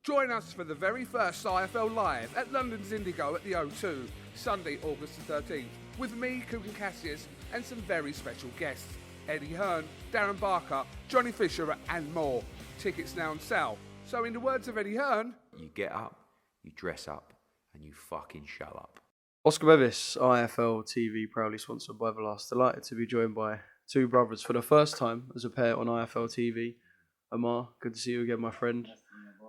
Join us for the very first IFL Live at London's Indigo at the O2, Sunday, August the 13th, with me, Coogan Cassius, and some very special guests, Eddie Hearn, Darren Barker, Johnny Fisher, and more. Tickets now on sale. So in the words of Eddie Hearn, you get up, you dress up, and you fucking show up. Oscar Bevis, IFL TV, proudly sponsored by Everlast. Delighted to be joined by two brothers for the first time as a pair on IFL TV. Amar, good to see you again, my friend.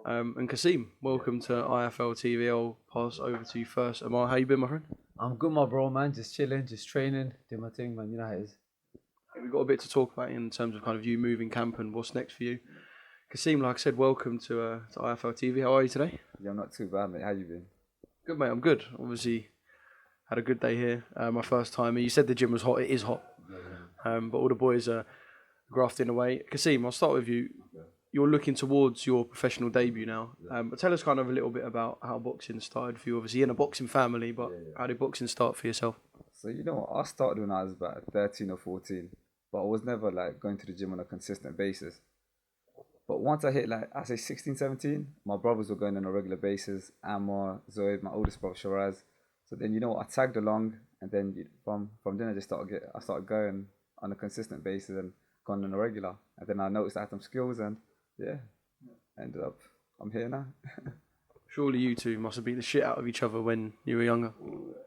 And Qasim, welcome to IFL TV. I'll pass over to you first. Amar, how you been, my friend? I'm good, my bro, man. Just chilling, just training, doing my thing, man. You know how it is. We've got a bit to talk about in terms of kind of you moving camp and what's next for you. Qasim, like I said, welcome to IFL TV. How are you today? Yeah, I'm not too bad, mate. How you been? Good, mate. I'm good. Obviously, had a good day here. My first time. You said the gym was hot. It is hot. But all the boys are grafting away. Qasim, I'll start with you. You're looking towards your professional debut now. But tell us kind of a little bit about how boxing started for you. Obviously, in a boxing family, but how did boxing start for yourself? So, you know, I started when I was about 13 or 14, but I was never like going to the gym on a consistent basis. But once I hit like, I say 16, 17, my brothers were going on a regular basis. Amar, Zoe, my oldest brother, Shiraz. So then, you know, I tagged along, and then from then I just started going on a consistent basis and going on a regular. And then I noticed I had some skills, and yeah, ended up, I'm here now. Surely you two must have beat the shit out of each other when you were younger.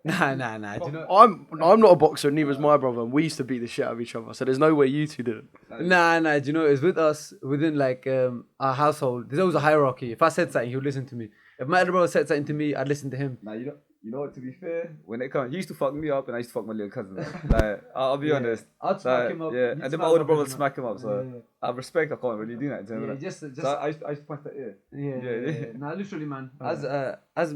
Nah. Do you know? I'm not a boxer, neither is my brother, and we used to beat the shit out of each other, so there's no way you two did it. Nah. Do you know? It's with us within like our household. There's always a hierarchy. If I said something, he would listen to me. If my elder brother said something to me, I'd listen to him. Now, you know what, to be fair, when it comes, he used to fuck me up and I used to fuck my little cousin up. Like, I'll be honest. I'd smack him up. Yeah, You'd and then smack my older him brother up. would smack him up, so I respect, I can't really do that to him. Yeah, innit? just So I used to punch that ear. Yeah. Nah, literally, man. As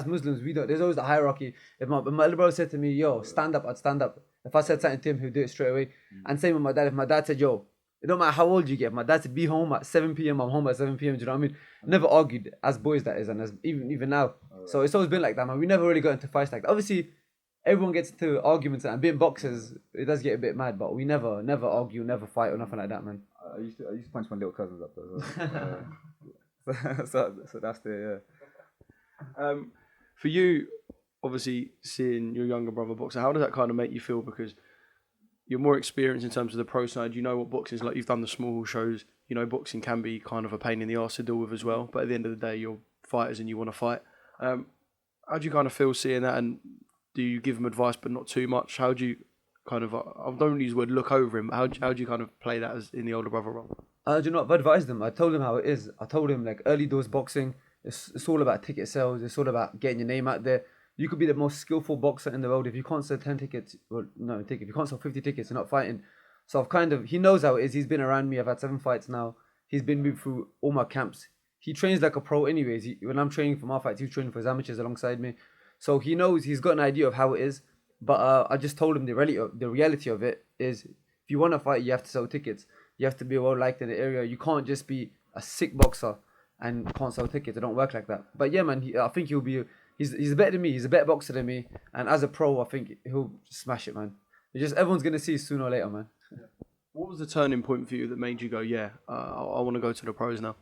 Muslims, we don't. There's always a hierarchy. If my elder brother said to me, "Yo, stand up," I'd stand up. If I said something to him, he'd do it straight away. And same with my dad. If my dad said, "Yo," it don't matter how old you get. If my dad said, "Be home at 7 p.m." I'm home at 7 p.m. Do you know what I mean? Never argued as boys, that is, and as even now. So it's always been like that, man. We never really got into fights like that. Obviously, everyone gets into arguments, and being boxers, it does get a bit mad. But we never argue, never fight or nothing like that, man. I used to punch my little cousins up though. So that's the For you, obviously, seeing your younger brother boxer, how does that kind of make you feel? Because you're more experienced in terms of the pro side. You know what boxing is like. You've done the small shows. You know boxing can be kind of a pain in the arse to deal with as well. But at the end of the day, you're fighters and you want to fight. How do you kind of feel seeing that? And do you give him advice, but not too much? How do you kind of, I don't use the word look over him, but how do you kind of play that as in the older brother role? Do you know, I've advised him. I told him how it is. I told him like early doors boxing, it's all about ticket sales. It's all about getting your name out there. You could be the most skillful boxer in the world. If you can't sell 10 tickets, well, no, if you can't sell 50 tickets, you're not fighting. So he knows how it is. He's been around me. I've had 7 fights now. He's been moved through all my camps. He trains like a pro anyways. When I'm training for my fights, he's training for his amateurs alongside me. So he knows, he's got an idea of how it is. But I just told him the reality of it is, if you want to fight, you have to sell tickets. You have to be well liked in the area. You can't just be a sick boxer and can't sell tickets. It don't work like that. But yeah, man, I think he's better than me. He's a better boxer than me. And as a pro, I think he'll smash it, man. Everyone's going to see sooner or later, man. What was the turning point for you that made you go, I want to go to the pros now?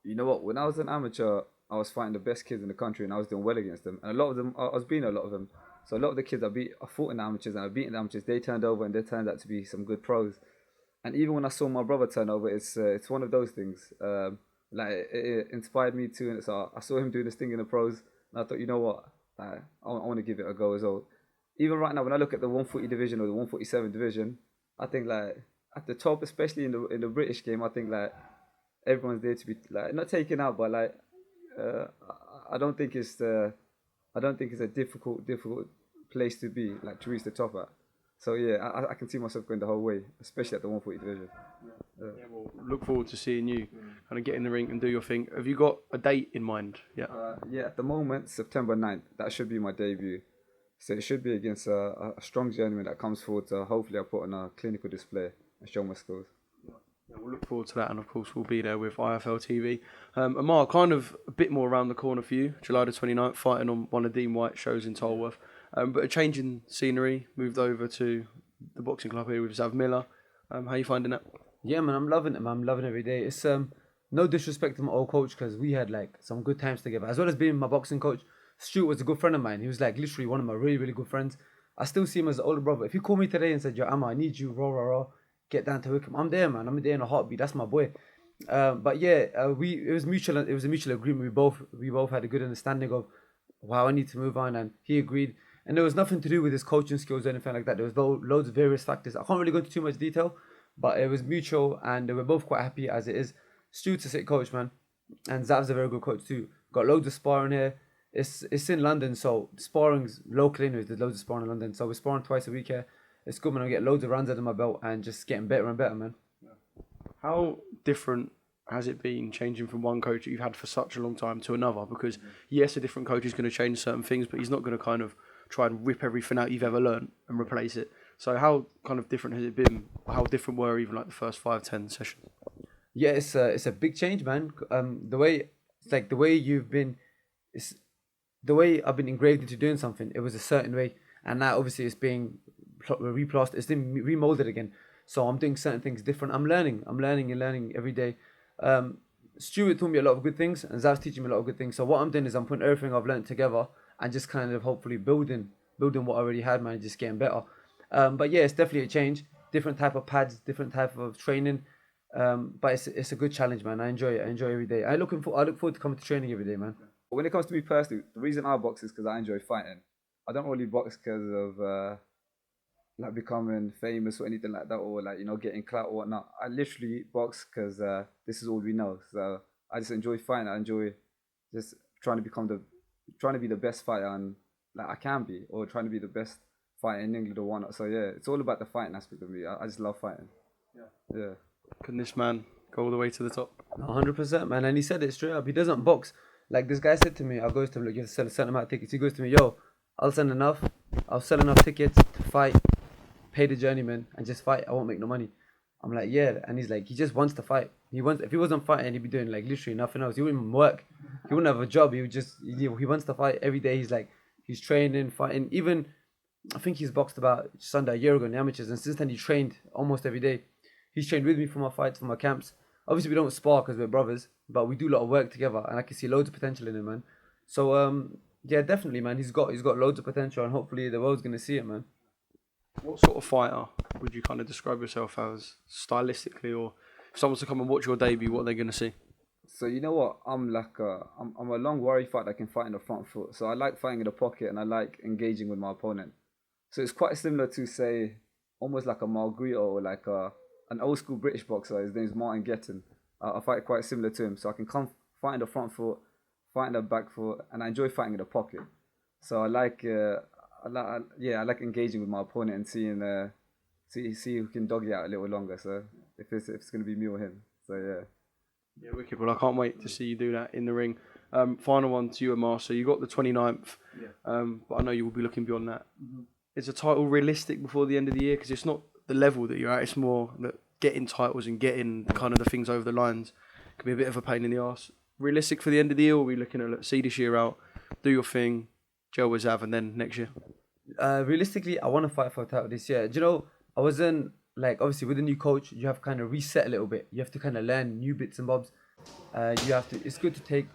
You know what? When I was an amateur, I was fighting the best kids in the country, and I was doing well against them. And a lot of them, I was beating a lot of them. So a lot of the kids I fought in the amateurs and I beat in the amateurs, they turned over and they turned out to be some good pros. And even when I saw my brother turn over, it's one of those things. It inspired me too, and so I saw him doing this thing in the pros, and I thought, you know what, I want to give it a go as well. Even right now, when I look at the 140 division or the 147 division, I think like at the top, especially in the British game, I think like everyone's there to be like not taken out, but like I don't think it's a difficult place to be, like to reach the top at. So yeah, I can see myself going the whole way, especially at the 140 division. Well, look forward to seeing you kind of get in the ring and do your thing. Have you got a date in mind? Yeah. At the moment, September 9th, that should be my debut. So it should be against a strong journeyman that comes forward to hopefully I'll put on a clinical display and show my skills. Yeah, we'll look forward to that, and of course we'll be there with IFL TV. Amar, kind of a bit more around the corner for you, July the 29th, fighting on one of Dean White's shows in Tolworth. But a change in scenery, moved over to the boxing club here with Zav Miller. How are you finding that? Yeah, man, I'm loving it, man. I'm loving every day. It's no disrespect to my old coach, because we had like some good times together. As well as being my boxing coach, Stuart was a good friend of mine. He was like literally one of my really, really good friends. I still see him as an older brother. If you call me today and said, yo, Amma, I need you, raw, get down to Wickham, I'm there, man. I'm there in a heartbeat. That's my boy. But yeah, it was mutual. It was a mutual agreement. We both had a good understanding of wow, I need to move on, and he agreed. And there was nothing to do with his coaching skills or anything like that. There was loads of various factors. I can't really go into too much detail, but it was mutual, and we're both quite happy as it is. Stu's a sick coach, man, and Zav's a very good coach too. Got loads of sparring here. It's in London, so sparring's local anyways. There's loads of sparring in London, so we're sparring twice a week here. It's good, man. I get loads of runs under my belt and just getting better and better, man. How different has it been changing from one coach that you've had for such a long time to another? Because yes, a different coach is going to change certain things, but he's not going to kind of try and rip everything out you've ever learned and replace it. So how kind of different has it been? How different were even like the first 5-10 sessions? Yeah, it's a big change, man. The way you've been, it's the way I've been engraved into doing something. It was a certain way, and now obviously it's being replastered. It's been remolded again. So I'm doing certain things different. I'm learning and learning every day. Stuart taught me a lot of good things, and Zav's teaching me a lot of good things. So what I'm doing is I'm putting everything I've learned together and just kind of hopefully building what I already had, man, just getting better. But yeah, it's definitely a change. Different type of pads, different type of training. But it's a good challenge, man. I enjoy it. I enjoy every day. I look forward to coming to training every day, man. When it comes to me personally, the reason I box is because I enjoy fighting. I don't really box because of like becoming famous or anything like that, or like, you know, getting clout or whatnot. I literally box because this is all we know. So I just enjoy fighting. I enjoy just trying to be the best fighter and like I can be, or trying to be the best fighter in England or whatnot. So yeah, it's all about the fighting aspect of me. I just love fighting. Yeah. Can this man go all the way to the top? 100%, man. And he said it straight up. He doesn't box. Like this guy said to me, I goes to him, look, you have to sell a certain amount of tickets. He goes to me, yo, I'll sell enough tickets to fight, pay the journeyman, and just fight. I won't make no money. I'm like, yeah. And he's like, he just wants to fight. If he wasn't fighting, he'd be doing like literally nothing else. He wouldn't even work. He wouldn't have a job. He wants to fight every day. He's training, fighting. Even, I think he's boxed about just under a year ago in the amateurs. And since then, he trained almost every day. He's trained with me for my fights, for my camps. Obviously, we don't spar because we're brothers, but we do a lot of work together, and I can see loads of potential in him, man. So, yeah, definitely, man. He's got loads of potential, and hopefully the world's gonna see it, man. What sort of fighter would you kind of describe yourself as stylistically, or if someone's to come and watch your debut, what are they gonna see? So you know what? I'm a long worry fighter that can fight in the front foot. So I like fighting in the pocket, and I like engaging with my opponent. So it's quite similar to, say, almost like a Margarito or like an old school British boxer. His name's Martin Getton. I fight quite similar to him. So I can come fight in the front foot, fight in the back foot, and I enjoy fighting in the pocket. So I like engaging with my opponent and see who can dog it out a little longer. So if it's gonna be me or him. So yeah. Yeah, wicked. Well, I can't wait to see you do that in the ring. Final one to you, Amar. So you got the 29th, but I know you will be looking beyond that. Mm-hmm. Is a title realistic before the end of the year? Because it's not the level that you're at. It's more that getting titles and getting kind of the things over the lines can be a bit of a pain in the arse. Realistic for the end of the year, or are we looking at see this year out, do your thing, gel with Zav, and then next year? Realistically, I want to fight for a title this year. Do you know, I wasn't like, obviously with a new coach, you have to kind of reset a little bit. You have to kind of learn new bits and bobs. It's good to take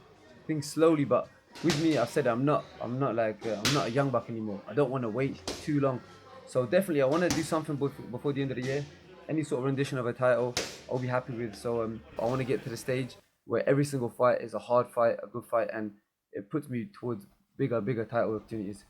things slowly, but with me, I've said I'm not a young buck anymore. I don't want to wait too long. So definitely, I want to do something before the end of the year. Any sort of rendition of a title, I'll be happy with. So I want to get to the stage where every single fight is a hard fight, a good fight, and it puts me towards bigger title opportunities.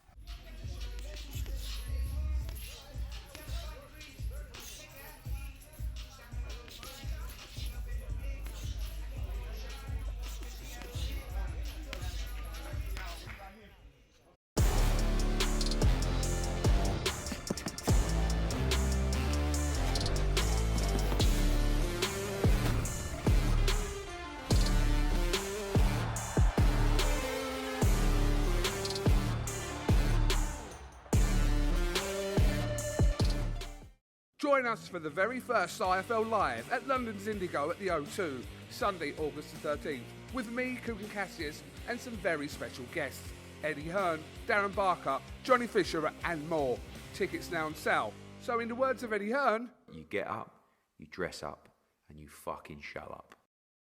Join us for the very first IFL Live at London's Indigo at the O2, Sunday, August the 13th, with me, Kugan Cassius, and some very special guests, Eddie Hearn, Darren Barker, Johnny Fisher, and more. Tickets now on sale. So in the words of Eddie Hearn, You get up, you dress up, and you fucking show up.